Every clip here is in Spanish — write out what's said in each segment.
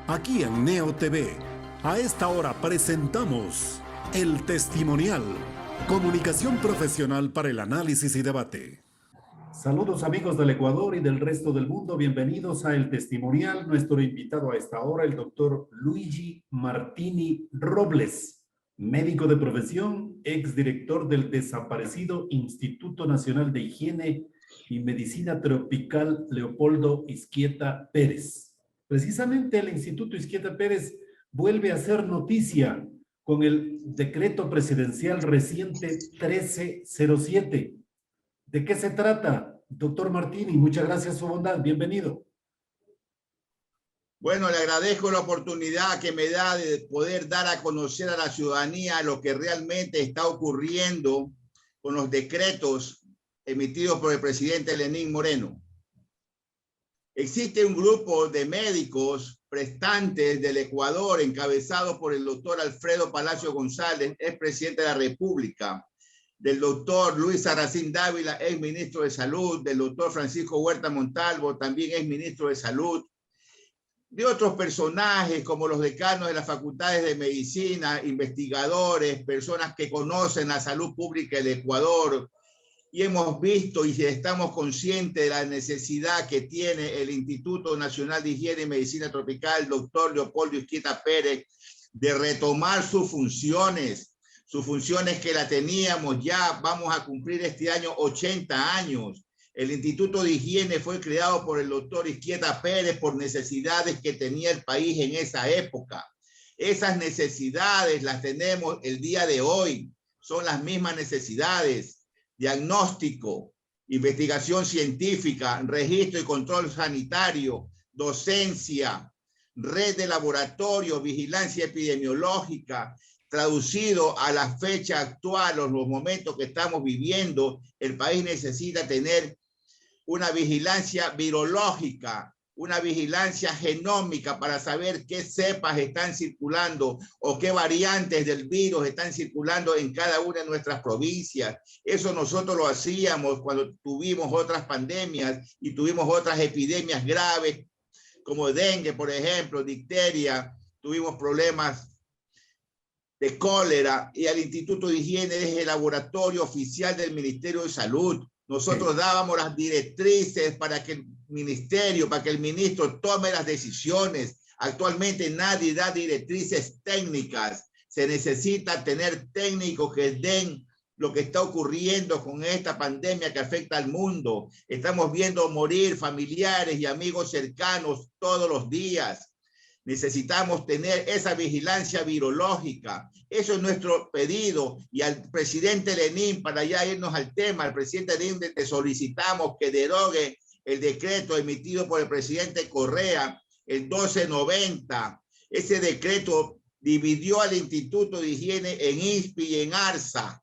Aquí en Neo TV, a esta hora presentamos El Testimonial, comunicación profesional para el análisis y debate. Saludos amigos del Ecuador y del resto del mundo, bienvenidos a El Testimonial. Nuestro invitado a esta hora, el doctor Luigi Martini Robles, médico de profesión, exdirector del desaparecido Instituto Nacional de Higiene y Medicina Tropical Leopoldo Izquieta Pérez. Precisamente el Instituto Izquieta Pérez vuelve a hacer noticia con el decreto presidencial reciente 1307. ¿De qué se trata, doctor Martini? Muchas gracias, su bondad. Bienvenido. Bueno, le agradezco la oportunidad que me da de poder dar a conocer a la ciudadanía lo que realmente está ocurriendo con los decretos emitidos por el presidente Lenín Moreno. Existe un grupo de médicos prestantes del Ecuador encabezado por el doctor Alfredo Palacio González, ex presidente de la República, del doctor Luis Sarracín Dávila, ex ministro de Salud, del doctor Francisco Huerta Montalvo, también ex ministro de Salud, de otros personajes como los decanos de las facultades de medicina, investigadores, personas que conocen la salud pública del Ecuador, y hemos visto y estamos conscientes de la necesidad que tiene el Instituto Nacional de Higiene y Medicina Tropical, doctor Leopoldo Izquieta Pérez, de retomar sus funciones que la teníamos ya, vamos a cumplir este año 80 años. El Instituto de Higiene fue creado por el doctor Izquieta Pérez por necesidades que tenía el país en esa época. Esas necesidades las tenemos el día de hoy, son las mismas necesidades: diagnóstico, investigación científica, registro y control sanitario, docencia, red de laboratorio, vigilancia epidemiológica. Traducido a la fecha actual, o los momentos que estamos viviendo, el país necesita tener una vigilancia virológica, una vigilancia genómica para saber qué cepas están circulando o qué variantes del virus están circulando en cada una de nuestras provincias. Eso nosotros lo hacíamos cuando tuvimos otras pandemias y tuvimos otras epidemias graves como dengue, por ejemplo, difteria, tuvimos problemas de cólera, y el Instituto de Higiene es el laboratorio oficial del Ministerio de Salud. Nosotros dábamos las directrices para que el ministerio, para que el ministro tome las decisiones. Actualmente nadie da directrices técnicas. Se necesita tener técnicos que den lo que está ocurriendo con esta pandemia que afecta al mundo. Estamos viendo morir familiares y amigos cercanos todos los días. Necesitamos tener esa vigilancia virológica. Eso es nuestro pedido. Y al presidente Lenín, para ya irnos al tema, al presidente Lenín le solicitamos que derogue el decreto emitido por el presidente Correa, el 1290. Ese decreto dividió al Instituto de Higiene en INSPI y en ARSA.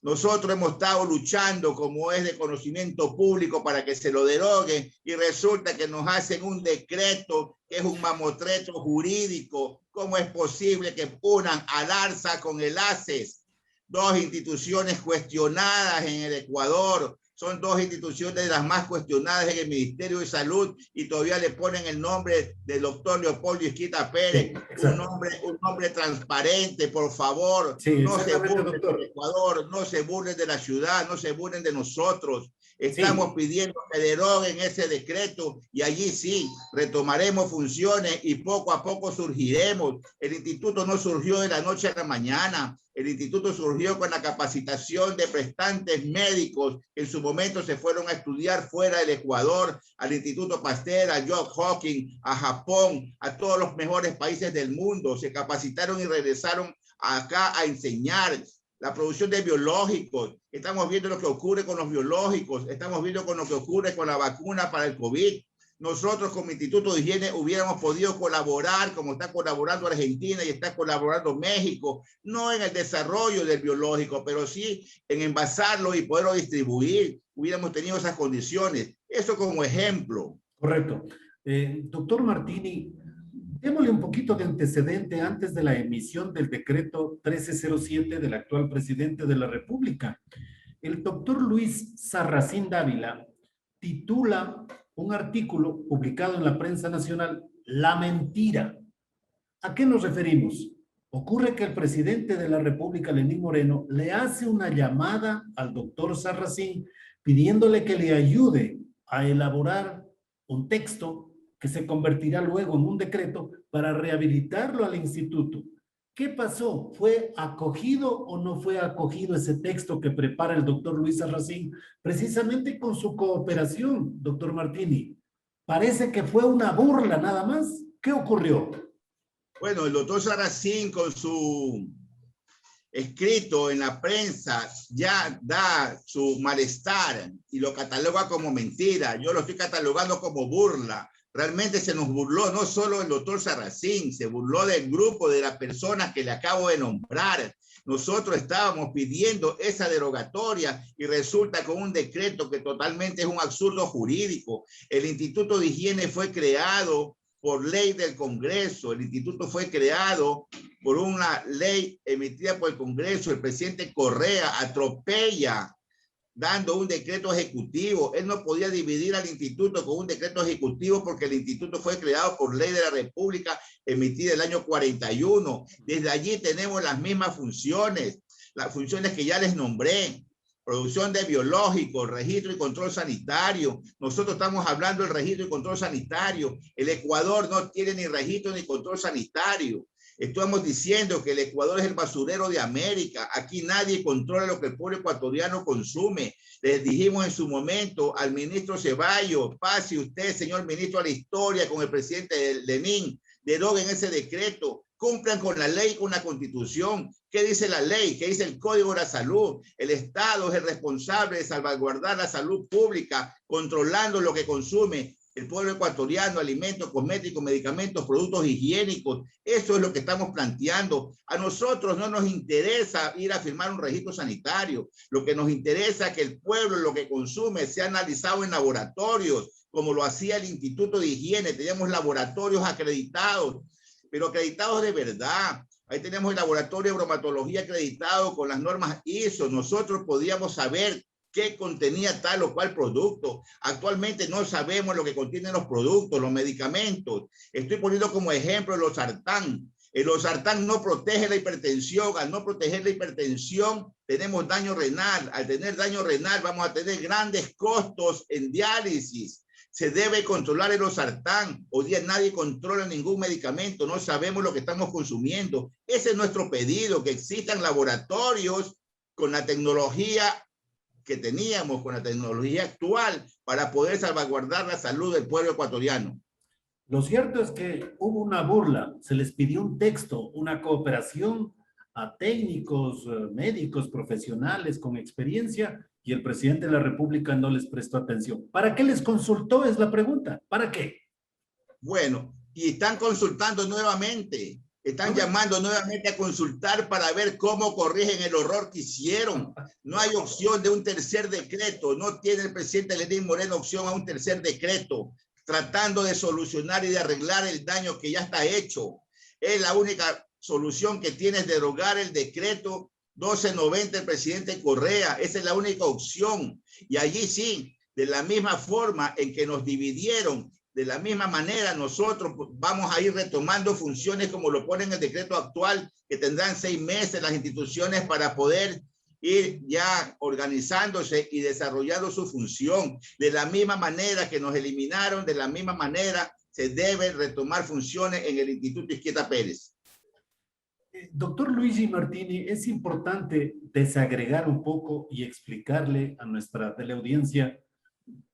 Nosotros hemos estado luchando, como es de conocimiento público, para que se lo derogue, y resulta que nos hacen un decreto que es un mamotreto jurídico. ¿Cómo es posible que unan al ARSA con el ACES? Dos instituciones cuestionadas en el Ecuador. Son dos instituciones de las más cuestionadas en el Ministerio de Salud, y todavía le ponen el nombre del doctor Leopoldo Izquieta Pérez. Sí, un nombre transparente, por favor. Sí, no se burlen del Ecuador, no se burlen de la ciudad, no se burlen de nosotros. Estamos pidiendo que deroguen ese decreto, y allí sí retomaremos funciones y poco a poco surgiremos. El instituto no surgió de la noche a la mañana. El instituto surgió con la capacitación de prestantes médicos que en su momento se fueron a estudiar fuera del Ecuador, al Instituto Pasteur, a Johns Hopkins, a Japón, a todos los mejores países del mundo. Se capacitaron y regresaron acá a enseñar la producción de biológicos. Estamos viendo lo que ocurre con los biológicos, estamos viendo con lo que ocurre con la vacuna para el COVID. Nosotros como Instituto de Higiene hubiéramos podido colaborar, como está colaborando Argentina y está colaborando México, no en el desarrollo del biológico, pero sí en envasarlo y poderlo distribuir. Hubiéramos tenido esas condiciones. Eso como ejemplo. Correcto. Doctor Martini, démosle un poquito de antecedente antes de la emisión del decreto 1307 del actual presidente de la República. El doctor Luis Sarracín Dávila titula un artículo publicado en la prensa nacional, La mentira, ¿A qué nos referimos? Ocurre que el presidente de la República, Lenín Moreno, le hace una llamada al doctor Sarracín pidiéndole que le ayude a elaborar un texto que se convertirá luego en un decreto para rehabilitarlo al instituto. ¿Qué pasó? ¿Fue acogido o no fue acogido ese texto que prepara el doctor Luis Sarracín precisamente con su cooperación, doctor Martini? Parece que fue una burla nada más. ¿Qué ocurrió? Bueno, el doctor Sarracín con su escrito en la prensa ya da su malestar y lo cataloga como mentira. Yo lo estoy catalogando como burla. Realmente se nos burló no solo el doctor Sarracín, se burló del grupo de las personas que le acabo de nombrar. Nosotros estábamos pidiendo esa derogatoria y resulta con un decreto que totalmente es un absurdo jurídico. El Instituto de Higiene fue creado por ley del Congreso. El instituto fue creado por una ley emitida por el Congreso. El presidente Correa atropella dando un decreto ejecutivo. Él no podía dividir al instituto con un decreto ejecutivo porque el instituto fue creado por ley de la República emitida el año 41. Desde allí tenemos las mismas funciones, las funciones que ya les nombré. Producción de biológicos, registro y control sanitario. Nosotros estamos hablando del registro y control sanitario. El Ecuador no tiene ni registro ni control sanitario. Estamos diciendo que el Ecuador es el basurero de América. Aquí nadie controla lo que el pueblo ecuatoriano consume. Les dijimos en su momento al ministro Ceballos, pase usted, señor ministro, a la historia con el presidente Lenín, deroguen ese decreto, cumplan con la ley, con la constitución. ¿Qué dice la ley? ¿Qué dice el Código de la Salud? El Estado es el responsable de salvaguardar la salud pública, controlando lo que consume el pueblo ecuatoriano, alimentos, cosméticos, medicamentos, productos higiénicos. Eso es lo que estamos planteando. A nosotros no nos interesa ir a firmar un registro sanitario. Lo que nos interesa es que el pueblo lo que consume sea analizado en laboratorios, como lo hacía el Instituto de Higiene. Teníamos laboratorios acreditados, pero acreditados de verdad. Ahí tenemos el laboratorio de bromatología acreditado con las normas ISO. Nosotros podíamos saber qué contenía tal o cual producto. Actualmente no sabemos lo que contienen los productos, los medicamentos. Estoy poniendo como ejemplo el losartán. El losartán no protege la hipertensión. Al no proteger la hipertensión, tenemos daño renal. Al tener daño renal, vamos a tener grandes costos en diálisis. Se debe controlar el losartán. Hoy día nadie controla ningún medicamento. No sabemos lo que estamos consumiendo. Ese es nuestro pedido, que existan laboratorios con la tecnología que teníamos, con la tecnología actual, para poder salvaguardar la salud del pueblo ecuatoriano. Lo cierto es que hubo una burla. Se les pidió un texto, una cooperación a técnicos, médicos, profesionales con experiencia, y el presidente de la República no les prestó atención. ¿Para qué les consultó? Es la pregunta. ¿Para qué? Bueno, y están consultando nuevamente. Están llamando nuevamente a consultar para ver cómo corrigen el horror que hicieron. No hay opción de un tercer decreto. No tiene el presidente Lenín Moreno opción a un tercer decreto, tratando de solucionar y de arreglar el daño que ya está hecho. Es la única solución que tiene, es derogar el decreto 1290 del presidente Correa. Esa es la única opción. Y allí sí, de la misma forma en que nos dividieron, de la misma manera nosotros vamos a ir retomando funciones como lo pone en el decreto actual, que tendrán 6 meses las instituciones para poder ir ya organizándose y desarrollando su función. De la misma manera que nos eliminaron, de la misma manera se deben retomar funciones en el Instituto Izquieta Pérez. Doctor Luigi Martini, es importante desagregar un poco y explicarle a nuestra teleaudiencia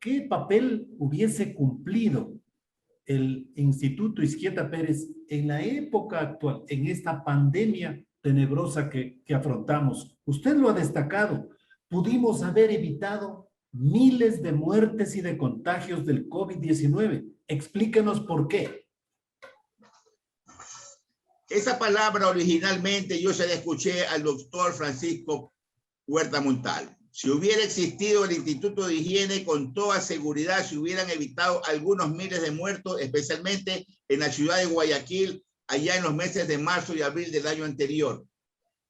qué papel hubiese cumplido el Instituto Izquieta Pérez en la época actual, en esta pandemia tenebrosa que afrontamos. Usted lo ha destacado. Pudimos haber evitado miles de muertes y de contagios del COVID-19. Explíquenos por qué. Esa palabra originalmente yo se la escuché al doctor Francisco Huerta Montalvo. Si hubiera existido el Instituto de Higiene, con toda seguridad se hubieran evitado algunos miles de muertos, especialmente en la ciudad de Guayaquil, allá en los meses de marzo y abril del año anterior.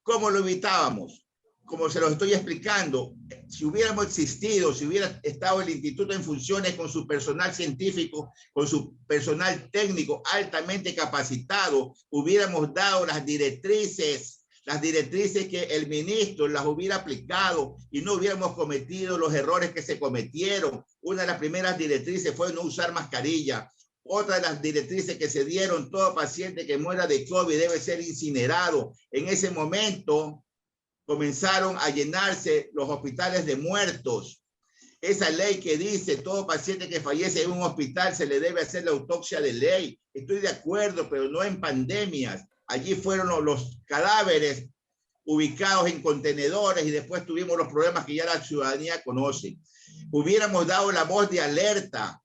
¿Cómo lo evitábamos? como se los estoy explicando, si hubiéramos existido, si hubiera estado el instituto en funciones con su personal científico, con su personal técnico altamente capacitado, hubiéramos dado las directrices que el ministro las hubiera aplicado y no hubiéramos cometido los errores que se cometieron. Una de las primeras directrices fue no usar mascarilla. Otra de las directrices que se dieron: todo paciente que muera de COVID debe ser incinerado. En ese momento comenzaron a llenarse los hospitales de muertos. Esa ley que dice todo paciente que fallece en un hospital se le debe hacer la autopsia de ley. Estoy de acuerdo, pero no en pandemias. Allí fueron los cadáveres ubicados en contenedores y después tuvimos los problemas que ya la ciudadanía conoce. Hubiéramos dado la voz de alerta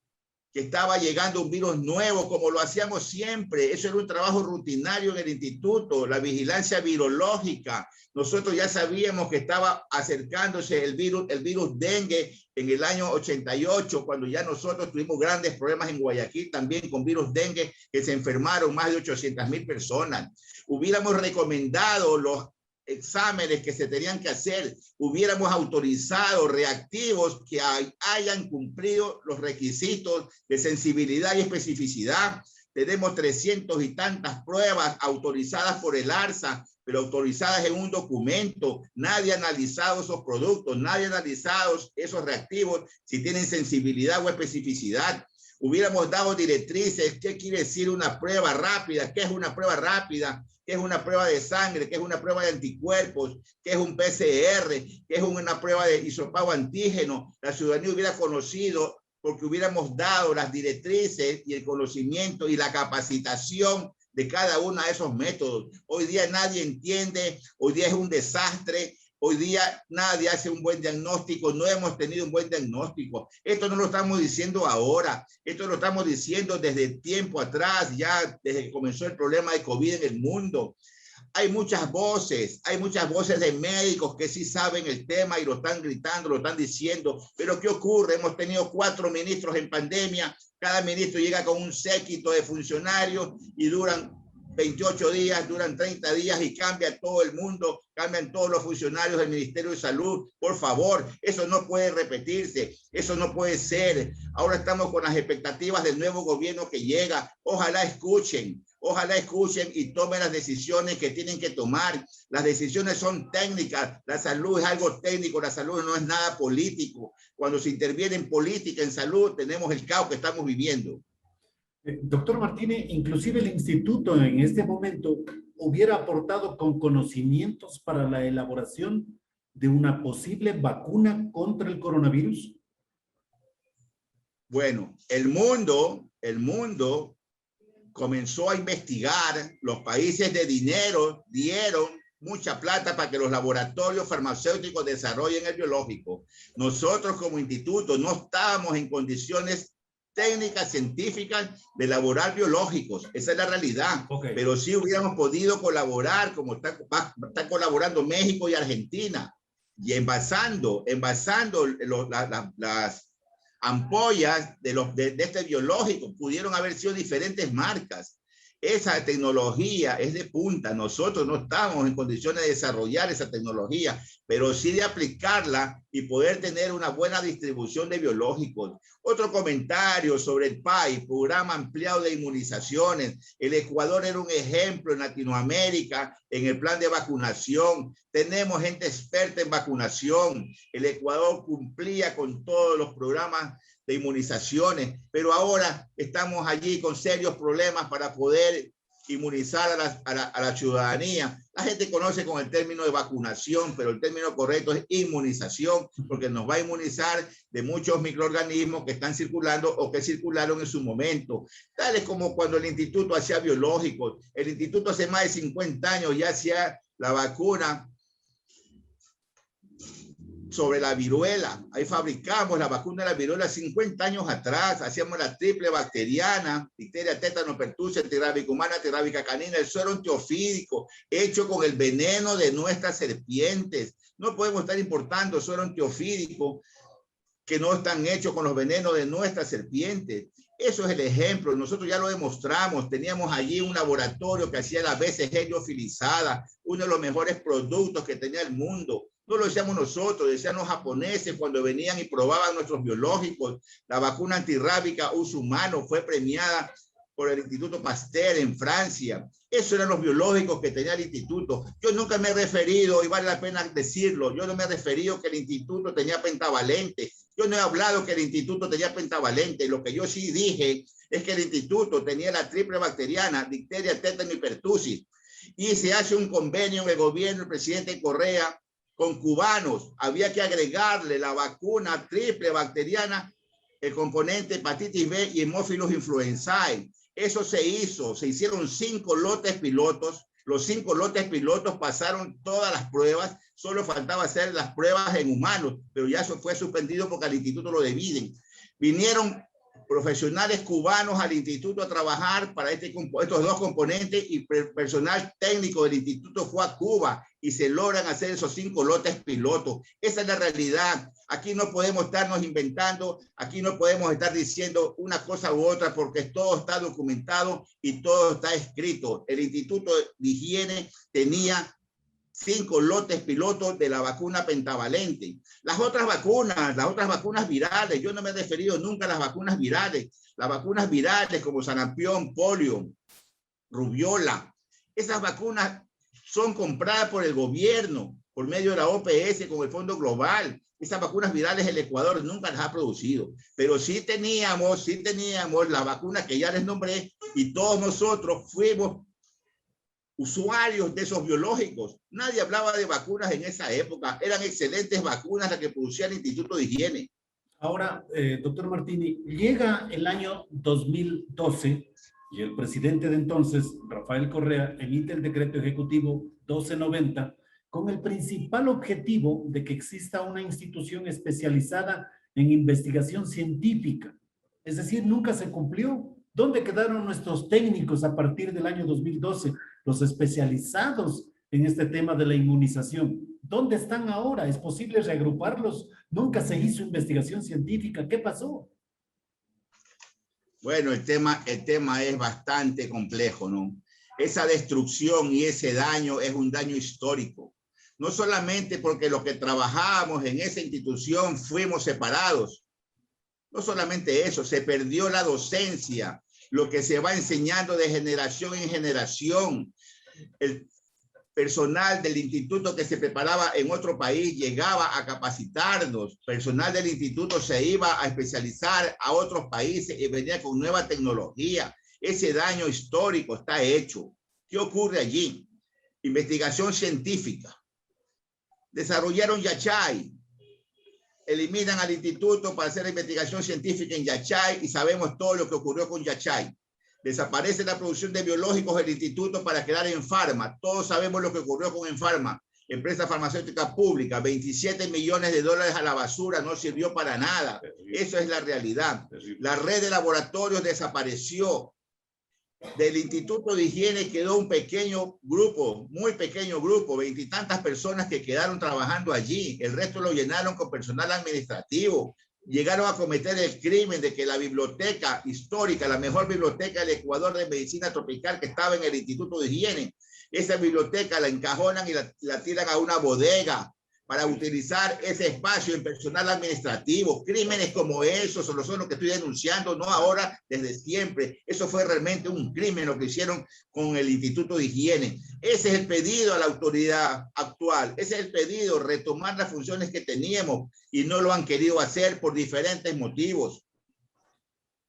que estaba llegando un virus nuevo, como lo hacíamos siempre. Eso era un trabajo rutinario en el instituto, la vigilancia virológica. Nosotros ya sabíamos que estaba acercándose el virus dengue en el año 88, cuando ya nosotros tuvimos grandes problemas en Guayaquil también con virus dengue, que se enfermaron más de 800,000 personas. Hubiéramos recomendado los exámenes que se tenían que hacer, hubiéramos autorizado reactivos que hayan cumplido los requisitos de sensibilidad y especificidad. Tenemos 300 y tantas pruebas autorizadas por el ARSA, pero autorizadas en un documento. Nadie ha analizado esos productos, nadie ha analizado esos reactivos, si tienen sensibilidad o especificidad. Hubiéramos dado directrices. ¿Qué quiere decir una prueba rápida? ¿Qué es una prueba rápida? ¿Qué es una prueba de sangre? ¿Qué es una prueba de anticuerpos? ¿Qué es un PCR? ¿Qué es una prueba de hisopado antígeno? La ciudadanía hubiera conocido, porque hubiéramos dado las directrices y el conocimiento y la capacitación de cada uno de esos métodos. Hoy día nadie entiende, hoy día es un desastre. Hoy día nadie hace un buen diagnóstico, no hemos tenido un buen diagnóstico. Esto no lo estamos diciendo ahora, esto lo estamos diciendo desde tiempo atrás, ya desde que comenzó el problema de COVID en el mundo. Hay muchas voces de médicos que sí saben el tema y lo están gritando, lo están diciendo. Pero ¿qué ocurre? Hemos tenido 4 ministros en pandemia, cada ministro llega con un séquito de funcionarios y duran 28 días, duran 30 días y cambia todo el mundo, cambian todos los funcionarios del Ministerio de Salud. Por favor, eso no puede repetirse, eso no puede ser. Ahora estamos con las expectativas del nuevo gobierno que llega. Ojalá escuchen y tomen las decisiones que tienen que tomar. Las decisiones son técnicas, la salud es algo técnico, la salud no es nada político. Cuando se interviene en política, en salud, tenemos el caos que estamos viviendo. Doctor Martínez, inclusive el instituto en este momento hubiera aportado con conocimientos para la elaboración de una posible vacuna contra el coronavirus. Bueno, el mundo comenzó a investigar. Los países de dinero dieron mucha plata para que los laboratorios farmacéuticos desarrollen el biológico. Nosotros como instituto no estábamos en condiciones técnicas científicas de elaborar biológicos, esa es la realidad. Pero sí hubiéramos podido colaborar, como está colaborando México y Argentina, y envasando las ampollas de este biológico. Pudieron haber sido diferentes marcas. Esa tecnología es de punta. Nosotros no estamos en condiciones de desarrollar esa tecnología, pero sí de aplicarla y poder tener una buena distribución de biológicos. Otro comentario sobre el PAI, Programa Ampliado de Inmunizaciones. El Ecuador era un ejemplo en Latinoamérica en el plan de vacunación. Tenemos gente experta en vacunación. El Ecuador cumplía con todos los programas de inmunizaciones, pero ahora estamos allí con serios problemas para poder inmunizar a la ciudadanía. La gente conoce con el término de vacunación, pero el término correcto es inmunización, porque nos va a inmunizar de muchos microorganismos que están circulando o que circularon en su momento, tales como cuando el instituto hacía biológicos. El instituto hace más de 50 años ya hacía la vacuna sobre la viruela. Ahí fabricamos la vacuna de la viruela 50 años atrás. Hacíamos la triple bacteriana, difteria, tétano, pertusis, antirrábica humana, antirrábica canina, el suero antiofídico, hecho con el veneno de nuestras serpientes. No podemos estar importando suero antiofídico que no están hechos con los venenos de nuestras serpientes. Eso es el ejemplo. Nosotros ya lo demostramos. Teníamos allí un laboratorio que hacía la BCG liofilizada, uno de los mejores productos que tenía el mundo. No lo decíamos nosotros, decían los japoneses cuando venían y probaban nuestros biológicos. La vacuna antirrábica uso humano fue premiada por el Instituto Pasteur en Francia. Esos eran los biológicos que tenía el instituto. Yo nunca me he referido, y vale la pena decirlo, yo no me he referido que el instituto tenía pentavalente. Yo no he hablado que el instituto tenía pentavalente. Lo que yo sí dije es que el instituto tenía la triple bacteriana, difteria, tétano y pertussis. Y se hace un convenio en el gobierno del presidente Correa con cubanos. Había que agregarle la vacuna triple bacteriana, el componente hepatitis B y hemófilos influenzae. Eso se hizo, se hicieron 5 lotes pilotos. Los 5 lotes pilotos pasaron todas las pruebas, solo faltaba hacer las pruebas en humanos, pero ya eso fue suspendido porque al instituto lo dividen. Vinieron profesionales cubanos al instituto a trabajar para estos 2 componentes y personal técnico del instituto fue a Cuba y se logran hacer esos 5 lotes pilotos. Esa es la realidad. Aquí no podemos estarnos inventando, aquí no podemos estar diciendo una cosa u otra porque todo está documentado y todo está escrito. El Instituto de Higiene tenía 5 lotes pilotos de la vacuna pentavalente. Las otras vacunas virales, yo no me he referido nunca a las vacunas virales. Las vacunas virales como sarampión, polio, rubiola, esas vacunas son compradas por el gobierno, por medio de la OPS, con el Fondo Global. Esas vacunas virales el Ecuador nunca las ha producido, pero sí teníamos la vacuna que ya les nombré y todos nosotros fuimos usuarios de esos biológicos. Nadie hablaba de vacunas en esa época. Eran excelentes vacunas las que producía el Instituto de Higiene. Ahora, doctor Martini, llega el año 2012 y el presidente de entonces, Rafael Correa, emite el decreto ejecutivo 1290 con el principal objetivo de que exista una institución especializada en investigación científica. Es decir, nunca se cumplió. ¿Dónde quedaron nuestros técnicos a partir del año 2012? Los especializados en este tema de la inmunización. ¿Dónde están ahora? ¿Es posible reagruparlos? Nunca se hizo investigación científica. ¿Qué pasó? Bueno, el tema es bastante complejo, ¿no? Esa destrucción y ese daño es un daño histórico. No solamente porque los que trabajábamos en esa institución fuimos separados. No solamente eso, se perdió la docencia, lo que se va enseñando de generación en generación. El personal del instituto que se preparaba en otro país llegaba a capacitarnos. Personal del instituto se iba a especializar a otros países y venía con nueva tecnología. Ese daño histórico está hecho. ¿Qué ocurre allí? Investigación científica. Desarrollaron Yachay. Eliminan al instituto para hacer investigación científica en Yachay y sabemos todo lo que ocurrió con Yachay. Desaparece la producción de biológicos del instituto para quedar en Pharma. Todos sabemos lo que ocurrió con Enfarma, empresa farmacéutica pública. 27 millones de dólares a la basura, no sirvió para nada. Eso es la realidad. La red de laboratorios desapareció. Del Instituto de Higiene quedó un pequeño grupo, muy pequeño grupo, 20 y tantas personas que quedaron trabajando allí. El resto lo llenaron con personal administrativo. Llegaron a cometer el crimen de que la biblioteca histórica, la mejor biblioteca del Ecuador de medicina tropical que estaba en el Instituto de Higiene, esa biblioteca la encajonan y la tiran a una bodega para utilizar ese espacio en personal administrativo. Crímenes como esos son los que estoy denunciando, no ahora, desde siempre. Eso fue realmente un crimen lo que hicieron con el Instituto de Higiene. Ese es el pedido a la autoridad actual. Ese es el pedido, retomar las funciones que teníamos y no lo han querido hacer por diferentes motivos.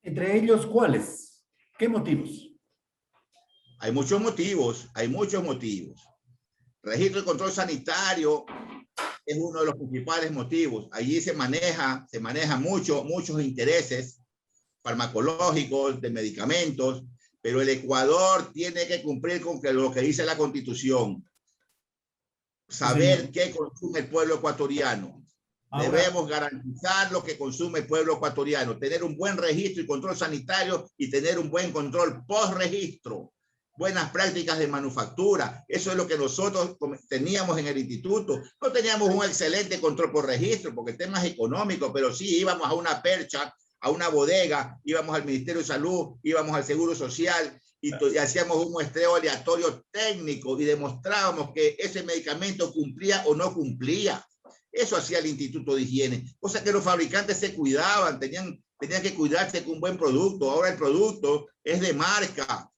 Entre ellos, ¿cuáles? ¿Qué motivos? Hay muchos motivos, hay muchos motivos. Registro y control sanitario es uno de los principales motivos. Allí se maneja muchos intereses farmacológicos, de medicamentos, pero el Ecuador tiene que cumplir con lo que dice la Constitución. Saber qué consume el pueblo ecuatoriano. Debemos garantizar lo que consume el pueblo ecuatoriano, tener un buen registro y control sanitario y tener un buen control post-registro. Buenas prácticas de manufactura. Eso es lo que nosotros teníamos en el instituto. No teníamos un excelente control por registro porque el tema es económico, pero sí íbamos a una percha, a una bodega, íbamos al Ministerio de Salud, íbamos al Seguro Social y hacíamos un muestreo aleatorio técnico y demostrábamos que ese medicamento cumplía o no cumplía. Eso hacía el Instituto de Higiene, cosa que los fabricantes se cuidaban, tenían que cuidarse con un buen producto. Ahora el producto es de marca.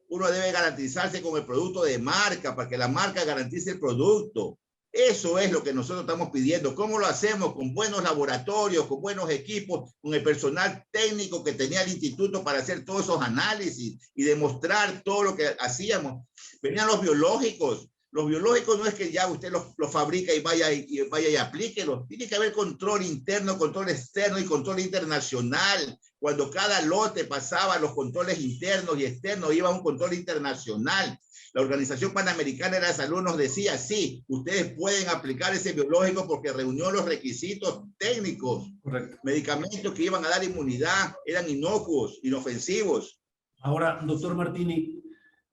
Uno debe garantizarse con el producto de marca para que la marca garantice el producto. Eso es lo que nosotros estamos pidiendo. ¿Cómo lo hacemos? Con buenos laboratorios, con buenos equipos, con el personal técnico que tenía el instituto para hacer todos esos análisis y demostrar todo lo que hacíamos. Venían los biológicos. Los biológicos no es que ya usted los fabrica y vaya y aplíquelos. Tiene que haber control interno, control externo y control internacional. Cuando cada lote pasaba los controles internos y externos, iba a un control internacional. La Organización Panamericana de la Salud nos decía, sí, ustedes pueden aplicar ese biológico porque reunió los requisitos técnicos. Correcto. Medicamentos que iban a dar inmunidad eran inocuos, inofensivos. Ahora, doctor Martini,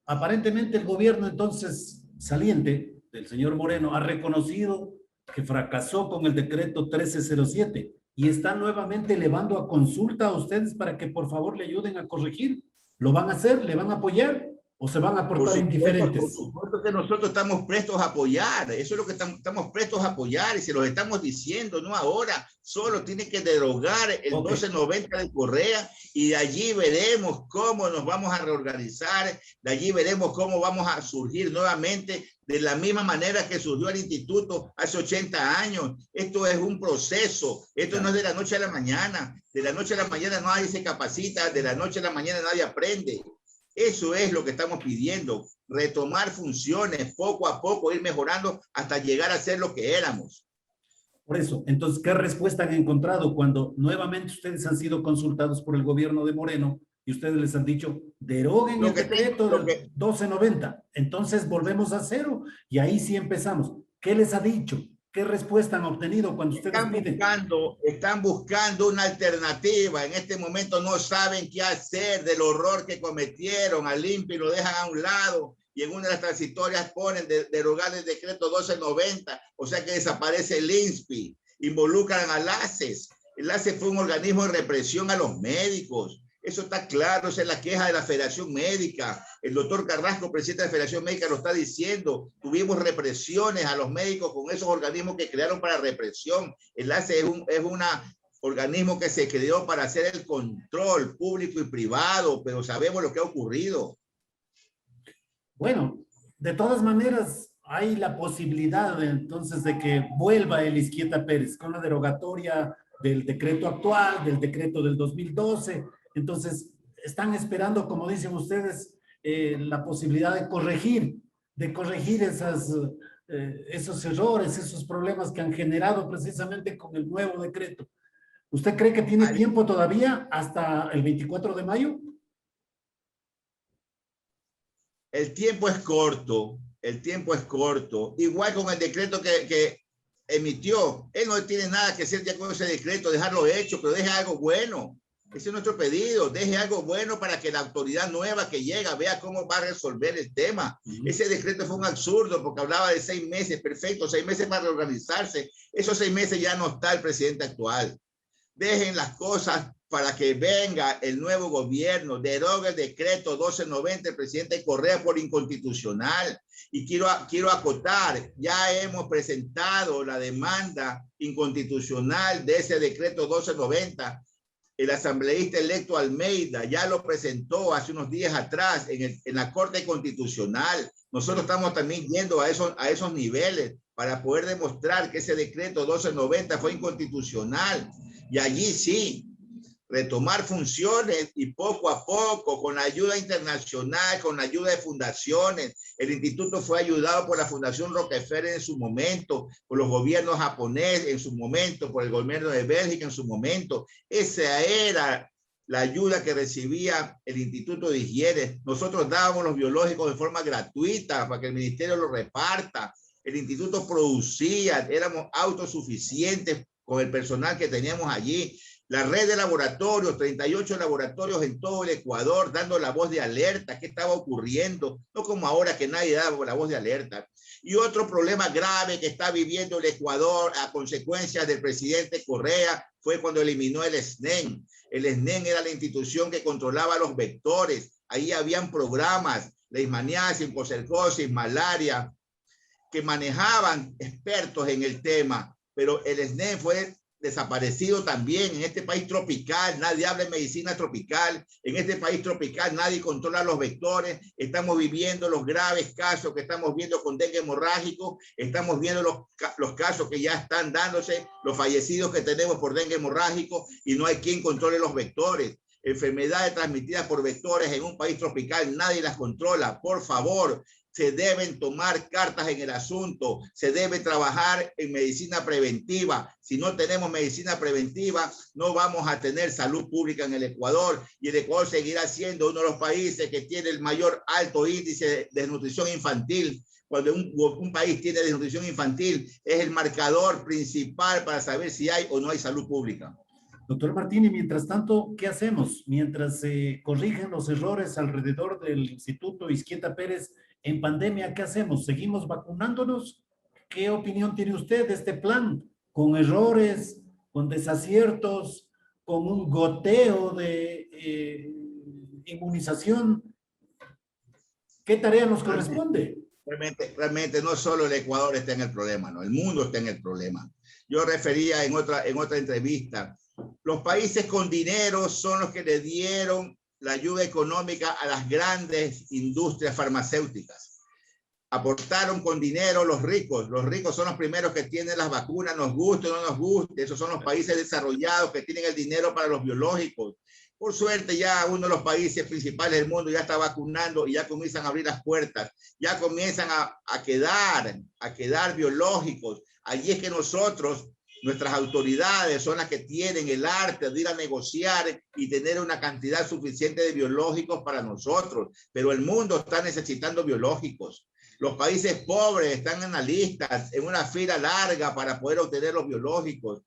aparentemente el gobierno entonces saliente del señor Moreno ha reconocido que fracasó con el decreto 1307 y está nuevamente elevando a consulta a ustedes para que por favor le ayuden a corregir. ¿Lo van a hacer? ¿Le van a apoyar? ¿O se van a portar indiferentes? Por supuesto que nosotros estamos prestos a apoyar. Eso es lo que estamos prestos a apoyar y se los estamos diciendo, no ahora. Solo tiene que derogar el 1290 de Correa y de allí veremos cómo nos vamos a reorganizar. De allí veremos cómo vamos a surgir nuevamente de la misma manera que surgió el instituto hace 80 años. Esto es un proceso. Esto no es de la noche a la mañana. De la noche a la mañana nadie se capacita. De la noche a la mañana nadie aprende. Eso es lo que estamos pidiendo, retomar funciones poco a poco, ir mejorando hasta llegar a ser lo que éramos. Por eso, entonces, ¿qué respuesta han encontrado cuando nuevamente ustedes han sido consultados por el gobierno de Moreno y ustedes les han dicho, deroguen el decreto del 1290? Entonces volvemos a cero y ahí sí empezamos. ¿Qué les ha dicho? ¿Qué respuesta han obtenido cuando ustedes están buscando una alternativa? En este momento no saben qué hacer del horror que cometieron. Al INPI lo dejan a un lado y en una de las transitorias ponen derogar el decreto 1290, o sea que desaparece el INSPI. Involucran al ACES. El ACES fue un organismo de represión a los médicos. Eso está claro, esa es la queja de la Federación Médica. El doctor Carrasco, presidente de la Federación Médica, lo está diciendo. Tuvimos represiones a los médicos con esos organismos que crearon para represión. El ACE es un organismo que se creó para hacer el control público y privado, pero sabemos lo que ha ocurrido. Bueno, de todas maneras, hay la posibilidad entonces de que vuelva el Izquieta Pérez con la derogatoria del decreto actual, del decreto del 2012. Entonces, están esperando, como dicen ustedes, la posibilidad de corregir esos errores, esos problemas que han generado precisamente con el nuevo decreto. ¿Usted cree que tiene tiempo todavía hasta el 24 de mayo? El tiempo es corto, Igual con el decreto que emitió. Él no tiene nada que hacer ya con ese decreto, dejarlo hecho, pero deje algo bueno. Ese es nuestro pedido, deje algo bueno para que la autoridad nueva que llega vea cómo va a resolver el tema. Ese decreto fue un absurdo porque hablaba de 6 meses, perfecto, 6 meses para reorganizarse. Esos 6 meses ya no está el presidente actual. Dejen las cosas para que venga el nuevo gobierno, derogue el decreto 1290 del presidente Correa por inconstitucional. Y quiero acotar, ya hemos presentado la demanda inconstitucional de ese decreto 1290. El asambleísta electo Almeida ya lo presentó hace unos días atrás en la Corte Constitucional. Nosotros estamos también yendo a esos niveles para poder demostrar que ese decreto 1290 fue inconstitucional. Y allí sí, retomar funciones y poco a poco, con la ayuda internacional, con la ayuda de fundaciones. El instituto fue ayudado por la Fundación Rockefeller en su momento, por los gobiernos japoneses en su momento, por el gobierno de Bélgica en su momento. Esa era la ayuda que recibía el Instituto de Higiene. Nosotros dábamos los biológicos de forma gratuita para que el ministerio lo reparta. El instituto producía, éramos autosuficientes con el personal que teníamos allí. La red de laboratorios, 38 laboratorios en todo el Ecuador, dando la voz de alerta, qué estaba ocurriendo, no como ahora que nadie da la voz de alerta. Y otro problema grave que está viviendo el Ecuador a consecuencia del presidente Correa fue cuando eliminó el SNEN. El SNEN era la institución que controlaba los vectores. Ahí habían programas, leishmaniasis, oncocercosis, malaria, que manejaban expertos en el tema, pero el SNEM fue desaparecido también. En este país tropical nadie habla de medicina tropical, en este país tropical nadie controla los vectores. Estamos viviendo los graves casos que estamos viendo con dengue hemorrágico, estamos viendo los casos que ya están dándose, los fallecidos que tenemos por dengue hemorrágico, y no hay quien controle los vectores. Enfermedades transmitidas por vectores en un país tropical, nadie las controla. Por favor, se deben tomar cartas en el asunto, se debe trabajar en medicina preventiva. Si no tenemos medicina preventiva, no vamos a tener salud pública en el Ecuador, y el Ecuador seguirá siendo uno de los países que tiene el mayor alto índice de desnutrición infantil. Cuando un país tiene desnutrición infantil, es el marcador principal para saber si hay o no hay salud pública. Doctor Martínez, mientras tanto, ¿qué hacemos? Mientras se corrigen los errores alrededor del Instituto Izquieta Pérez en pandemia, ¿qué hacemos? ¿Seguimos vacunándonos? ¿Qué opinión tiene usted de este plan? ¿Con errores, con desaciertos, con un goteo de inmunización? ¿Qué tarea nos corresponde? Realmente no solo el Ecuador está en el problema, no, el mundo está en el problema. Yo refería en otra entrevista, los países con dinero son los que le dieron la ayuda económica a las grandes industrias farmacéuticas. Aportaron con dinero los ricos son los primeros que tienen las vacunas, nos guste o no nos guste. Esos son los países desarrollados que tienen el dinero para los biológicos. Por suerte ya uno de los países principales del mundo ya está vacunando y ya comienzan a abrir las puertas, ya comienzan a quedar biológicos. Allí es que nuestras autoridades son las que tienen el arte de ir a negociar y tener una cantidad suficiente de biológicos para nosotros. Pero el mundo está necesitando biológicos. Los países pobres están en la lista, en una fila larga para poder obtener los biológicos.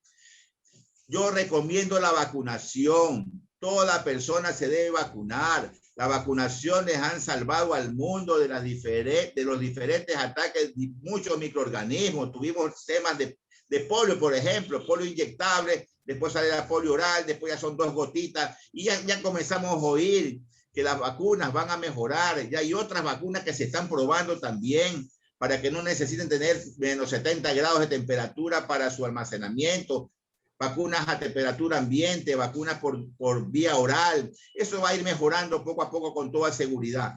Yo recomiendo la vacunación. Toda persona se debe vacunar. Las vacunaciones han salvado al mundo de los diferentes ataques de muchos microorganismos. Tuvimos temas de polio, por ejemplo, polio inyectable, después sale la polio oral, después ya son 2 gotitas, y ya comenzamos a oír que las vacunas van a mejorar. Ya hay otras vacunas que se están probando también para que no necesiten tener menos 70 grados de temperatura para su almacenamiento. Vacunas a temperatura ambiente, vacunas por vía oral. Eso va a ir mejorando poco a poco con toda seguridad.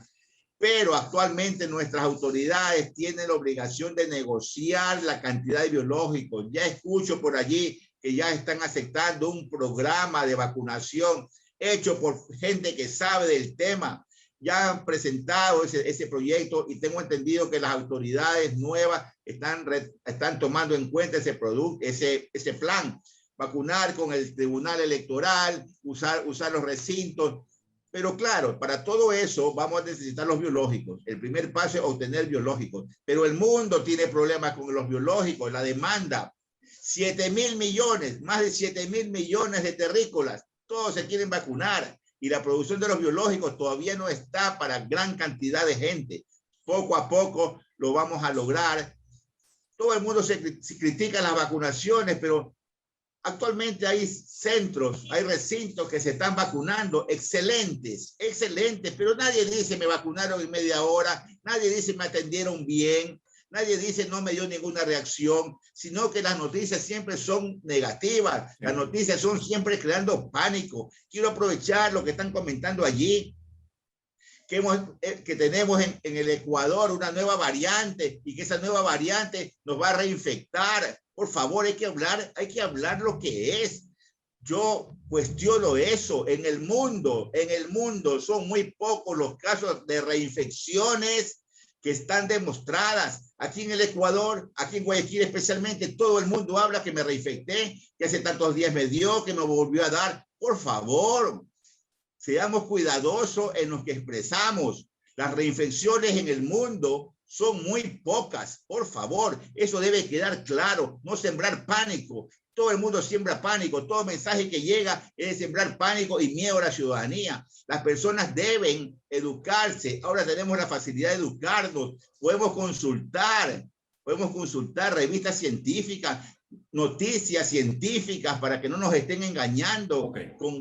Pero actualmente nuestras autoridades tienen la obligación de negociar la cantidad de biológicos. Ya escucho por allí que ya están aceptando un programa de vacunación hecho por gente que sabe del tema. Ya han presentado ese proyecto y tengo entendido que las autoridades nuevas están tomando en cuenta ese plan. Vacunar con el Tribunal Electoral, usar los recintos. Pero claro, para todo eso vamos a necesitar los biológicos. El primer paso es obtener biológicos. Pero el mundo tiene problemas con los biológicos, la demanda. 7.000 millones, más de 7.000 millones de terrícolas, todos se quieren vacunar. Y la producción de los biológicos todavía no está para gran cantidad de gente. Poco a poco lo vamos a lograr. Todo el mundo se critica las vacunaciones, pero actualmente hay centros, hay recintos que se están vacunando, excelentes, pero nadie dice me vacunaron en media hora, nadie dice me atendieron bien, nadie dice no me dio ninguna reacción, sino que las noticias siempre son negativas, las noticias son siempre creando pánico. Quiero aprovechar lo que están comentando allí, que tenemos en el Ecuador una nueva variante y que esa nueva variante nos va a reinfectar. Por favor, hay que hablar lo que es. Yo cuestiono eso. En el mundo son muy pocos los casos de reinfecciones que están demostradas. Aquí en el Ecuador, aquí en Guayaquil especialmente, todo el mundo habla que me reinfecté, que hace tantos días me dio, que me volvió a dar. Por favor, seamos cuidadosos en lo que expresamos. Las reinfecciones en el mundo son muy pocas. Por favor, eso debe quedar claro. No sembrar pánico. Todo el mundo siembra pánico. Todo mensaje que llega es sembrar pánico y miedo a la ciudadanía. Las personas deben educarse. Ahora tenemos la facilidad de educarnos. Podemos consultar revistas científicas, noticias científicas para que no nos estén engañando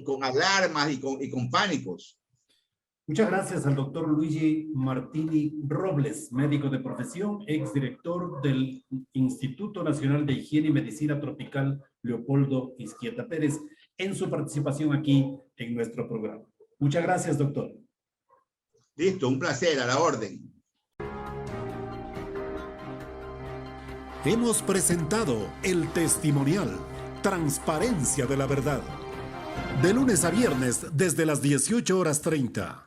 con alarmas y con pánicos. Muchas gracias al doctor Luigi Martini Robles, médico de profesión, exdirector del Instituto Nacional de Higiene y Medicina Tropical Leopoldo Izquieta Pérez, en su participación aquí en nuestro programa. Muchas gracias, doctor. Listo, un placer, a la orden. Hemos presentado el testimonial Transparencia de la Verdad. De lunes a viernes desde las 18:30.